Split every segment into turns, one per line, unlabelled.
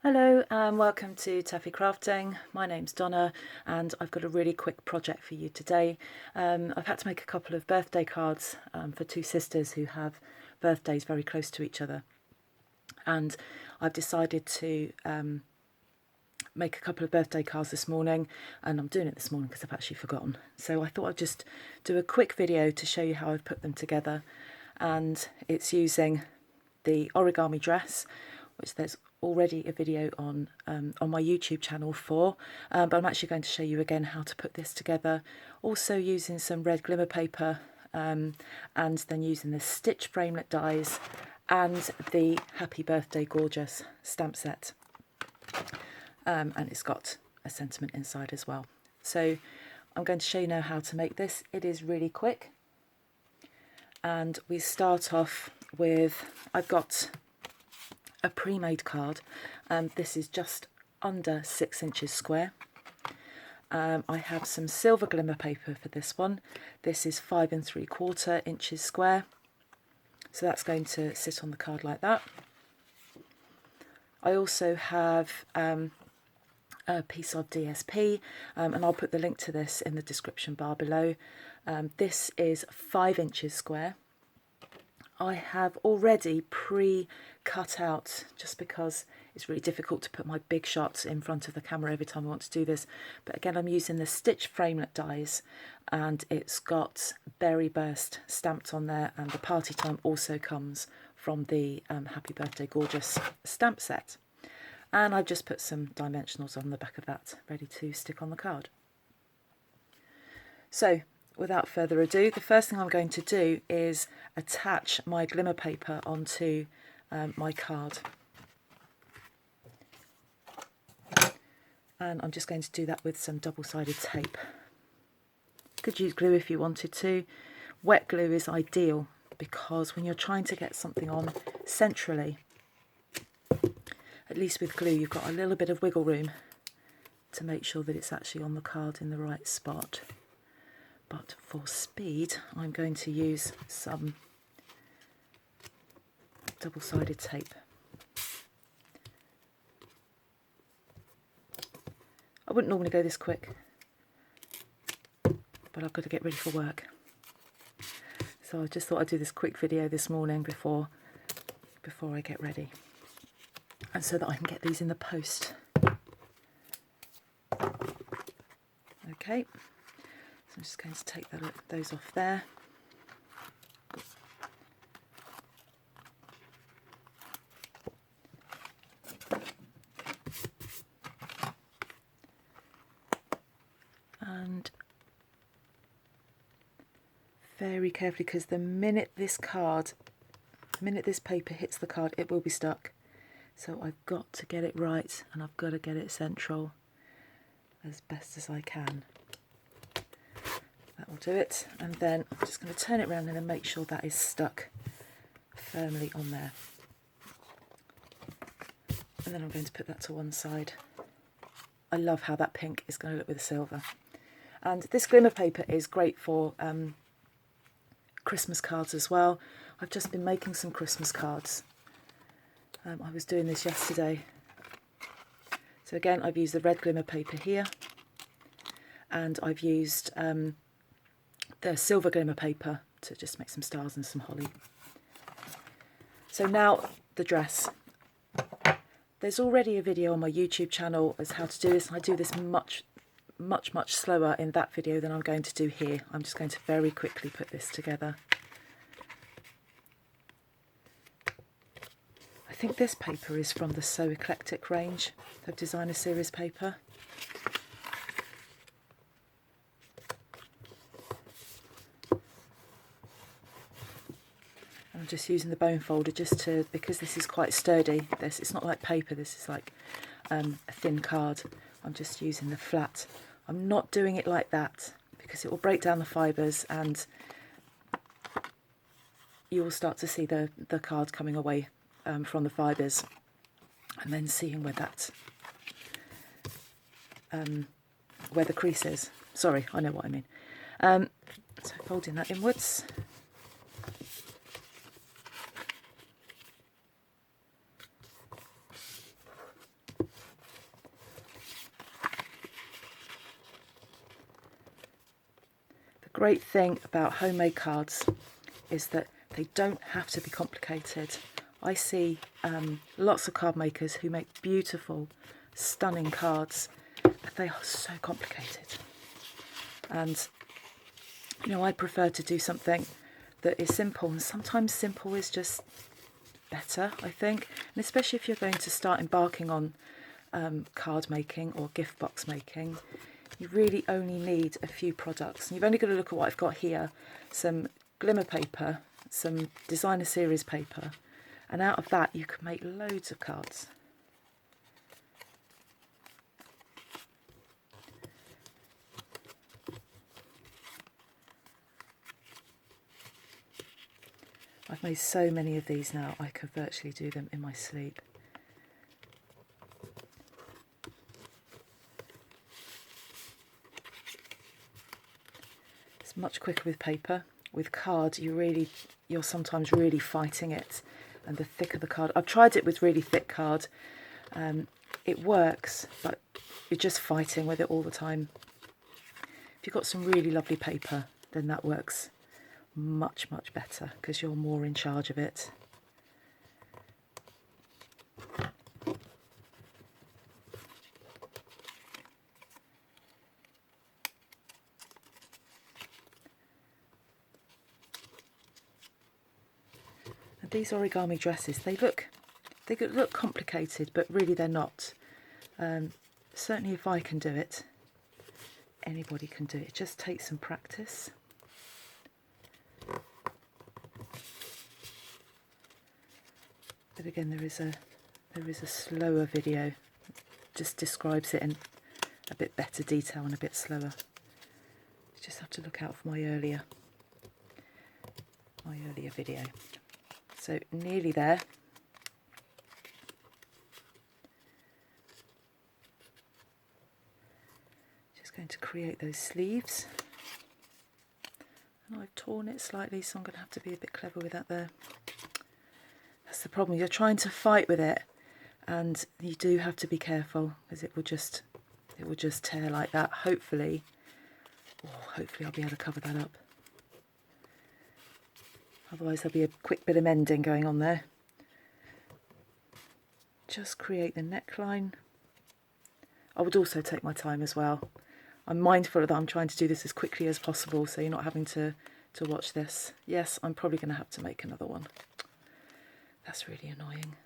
Hello and welcome to Taffy Crafting. My name's Donna and I've got a really quick project for you today. I've had to make a couple of birthday cards for two sisters who have birthdays very close to each other, and I've decided to make a couple of birthday cards this morning, and I'm doing it this morning because I've actually forgotten. So I thought I'd just do a quick video to show you how I've put them together, and it's using the origami dress, which there's already a video on my YouTube channel for, but I'm actually going to show you again how to put this together, also using some red glimmer paper, and then using the stitch framelit dies and the Happy Birthday Gorgeous stamp set, and it's got a sentiment inside as well. So I'm going to show you now how to make this. It is really quick, and we start off with, I've got a pre-made card. This is just under 6 inches square. I have some silver glimmer paper for this one. This is 5 3/4 inches square, so that's going to sit on the card like that. I also have a piece of DSP, and I'll put the link to this in the description bar below. This is 5 inches square. I have already pre-cut out, just because it's really difficult to put my big shots in front of the camera every time I want to do this. But again, I'm using the stitch framelit dies, and it's got Berry Burst stamped on there, and the party time also comes from the Happy Birthday Gorgeous stamp set. And I've just put some dimensionals on the back of that, ready to stick on the card. So, without further ado, the first thing I'm going to do is attach my glimmer paper onto my card. And I'm just going to do that with some double-sided tape. You could use glue if you wanted to. Wet glue is ideal because when you're trying to get something on centrally, at least with glue, you've got a little bit of wiggle room to make sure that it's actually on the card in the right spot. But for speed, I'm going to use some double-sided tape. I wouldn't normally go this quick, but I've got to get ready for work. So I just thought I'd do this quick video this morning before I get ready, and so that I can get these in the post. Okay. So I'm just going to take those off there. And very carefully, because the minute this paper hits the card, it will be stuck. So I've got to get it right, and I've got to get it central as best as I can. That will do it, and then I'm just going to turn it around and then make sure that is stuck firmly on there. And then I'm going to put that to one side. I love how that pink is going to look with the silver. And this glimmer paper is great for Christmas cards as well. I've just been making some Christmas cards. I was doing this yesterday. So again, I've used the red glimmer paper here, and I've used the silver glimmer paper to just make some stars and some holly. So now the dress. There's already a video on my YouTube channel as how to do this, and I do this much slower in that video than I'm going to do here. I'm just going to very quickly put this together. I think this paper is from the So Eclectic range of designer series paper. I'm just using the bone folder because this is quite sturdy. It's not like paper, this is like a thin card. I'm just using the flat. I'm not doing it like that because it will break down the fibres, and you will start to see the card coming away from the fibres, and then seeing where where the crease is. Sorry, I know what I mean. So folding that inwards. great thing about homemade cards is that they don't have to be complicated. I see lots of card makers who make beautiful, stunning cards, but they are so complicated. And, you know, I prefer to do something that is simple, and sometimes simple is just better, I think. And especially if you're going to start embarking on card making or gift box making, you really only need a few products. And you've only got to look at what I've got here: some Glimmer paper, some designer series paper, and out of that you can make loads of cards. I've made so many of these now, I could virtually do them in my sleep. It's much quicker with paper. With card, you're sometimes really fighting it, and the thicker the card. I've tried it with really thick card. It works, but you're just fighting with it all the time. If you've got some really lovely paper, then that works much better because you're more in charge of it. And these origami dresses, they look complicated, but really they're not. Certainly if I can do it, anybody can do it. It just takes some practice. But again, there is a slower video that just describes it in a bit better detail and a bit slower. You just have to look out for my earlier video. So nearly there. Just going to create those sleeves. And I've torn it slightly, so I'm going to have to be a bit clever with that there. That's the problem. You're trying to fight with it, and you do have to be careful because it will just tear like that. Hopefully I'll be able to cover that up. Otherwise there'll be a quick bit of mending going on there. Just create the neckline. I would also take my time as well. I'm mindful that I'm trying to do this as quickly as possible, so you're not having to watch this. Yes, I'm probably going to have to make another one. That's really annoying.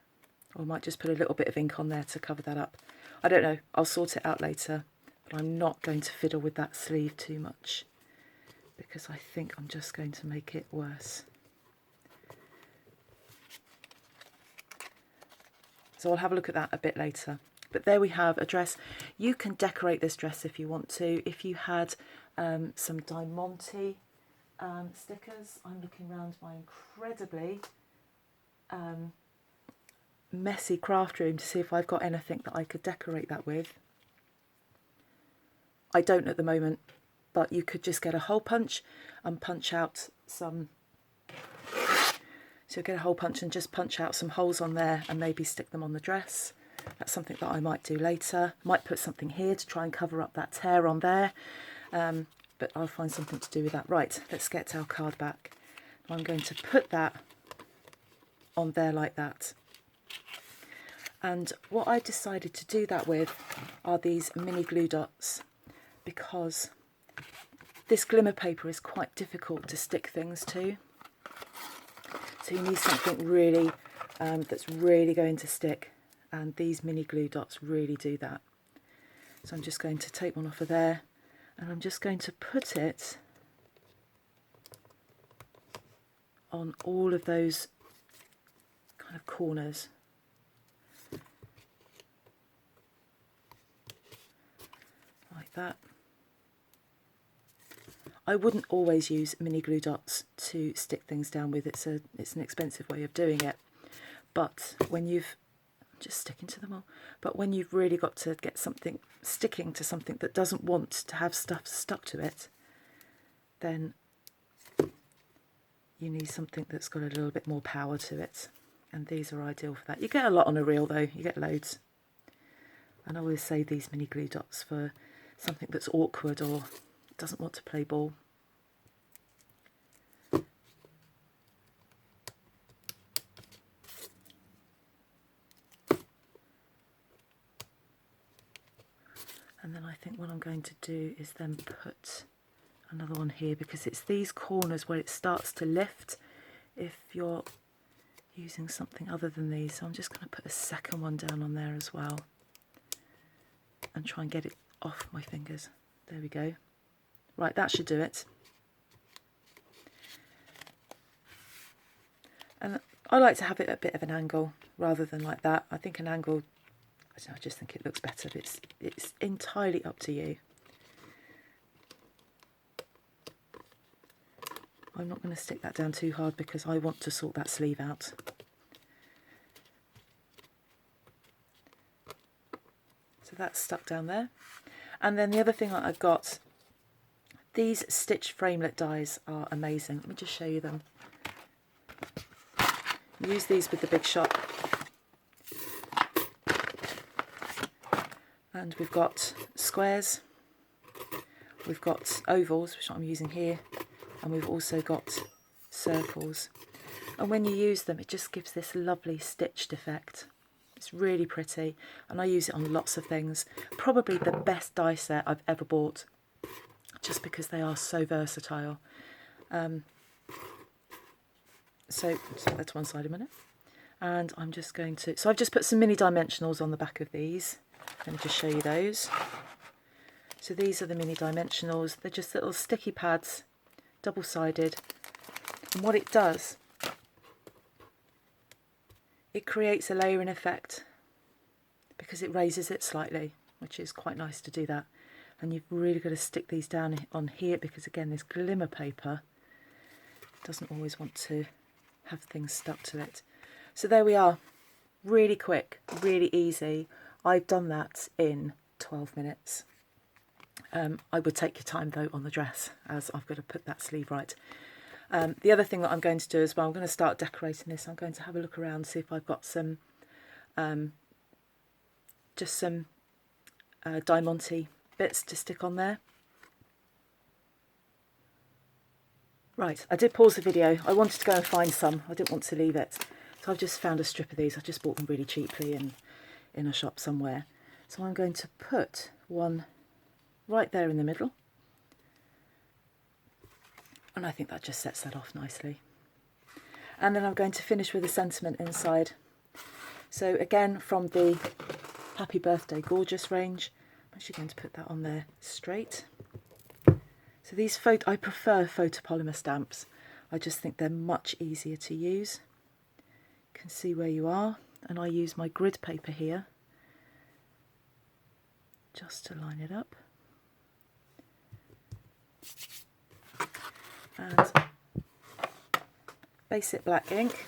Or I might just put a little bit of ink on there to cover that up. I don't know, I'll sort it out later, but I'm not going to fiddle with that sleeve too much because I think I'm just going to make it worse. So I'll have a look at that a bit later. But there we have a dress. You can decorate this dress if you want to. If you had some Diamante stickers, I'm looking around my incredibly messy craft room to see if I've got anything that I could decorate that with. I don't at the moment, but you could just get a hole punch and punch out some. So get a hole punch and just punch out some holes on there and maybe stick them on the dress. That's something that I might do later. Might put something here to try and cover up that tear on there, but I'll find something to do with that. Right, let's get our card back. I'm going to put that on there like that. And what I decided to do that with are these mini glue dots, because this glimmer paper is quite difficult to stick things to. So you need something really that's really going to stick, and these mini glue dots really do that. So I'm just going to take one off of there, and I'm just going to put it on all of those kind of corners. Like that. I wouldn't always use mini glue dots to stick things down with. It's an expensive way of doing it. But when you've just sticking to them all. But when you've really got to get something sticking to something that doesn't want to have stuff stuck to it, then you need something that's got a little bit more power to it. And these are ideal for that. You get a lot on a reel though, you get loads. And I always save these mini glue dots for something that's awkward or doesn't want to play ball. And then I think what I'm going to do is then put another one here, because it's these corners where it starts to lift if you're using something other than these. So I'm just going to put a second one down on there as well and try and get it off my fingers. There we go. Right, that should do it. And I like to have it at a bit of an angle rather than like that. I think an angle, I don't know, I just think it looks better, but it's entirely up to you. I'm not going to stick that down too hard because I want to sort that sleeve out. So that's stuck down there. And then the other thing that I've got, these stitch framelit dies are amazing. Let me just show you them. Use these with the Big Shop. And we've got squares, we've got ovals, which I'm using here, and we've also got circles. And when you use them, it just gives this lovely stitched effect. It's really pretty, and I use it on lots of things. Probably the best die set I've ever bought, just because they are so versatile. So just put that to one side a minute. And I'm just going to, so I've just put some mini dimensionals on the back of these. Let me just show you those. So these are the mini dimensionals. They're just little sticky pads, double-sided. And what it does, it creates a layering effect because it raises it slightly, which is quite nice to do that. And you've really got to stick these down on here because, again, this glimmer paper doesn't always want to have things stuck to it. So there we are. Really quick, really easy. I've done that in 12 minutes. I would take your time though on the dress, as I've got to put that sleeve right. The other thing that I'm going to do as well, I'm going to start decorating this. I'm going to have a look around, see if I've got some, just some diamante bits to stick on there. Right, I did pause the video. I wanted to go and find some. I didn't want to leave it. So I've just found a strip of these. I just bought them really cheaply in a shop somewhere. So I'm going to put one right there in the middle. And I think that just sets that off nicely. And then I'm going to finish with a sentiment inside. So again, from the Happy Birthday Gorgeous range, I'm actually going to put that on there straight. So these I prefer photopolymer stamps. I just think they're much easier to use. You can see where you are, and I use my grid paper here just to line it up. And basic black ink.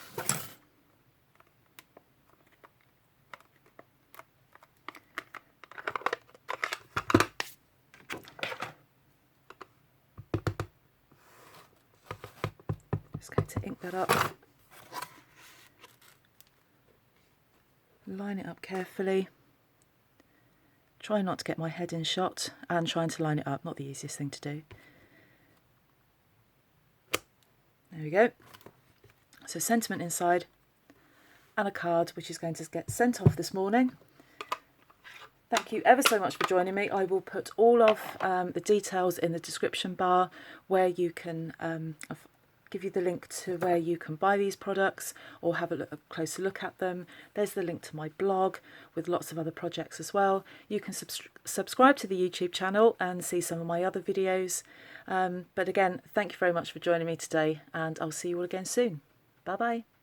Just going to ink that up. Line it up carefully. Try not to get my head in shot, and trying to line it up, not the easiest thing to do. There we go. So sentiment inside, and a card which is going to get sent off this morning. Thank you ever so much for joining me. I will put all of the details in the description bar, where you can give you the link to where you can buy these products or have a closer look at them. There's the link to my blog with lots of other projects as well. You can subscribe to the YouTube channel and see some of my other videos. But again, thank you very much for joining me today, and I'll see you all again soon. Bye bye.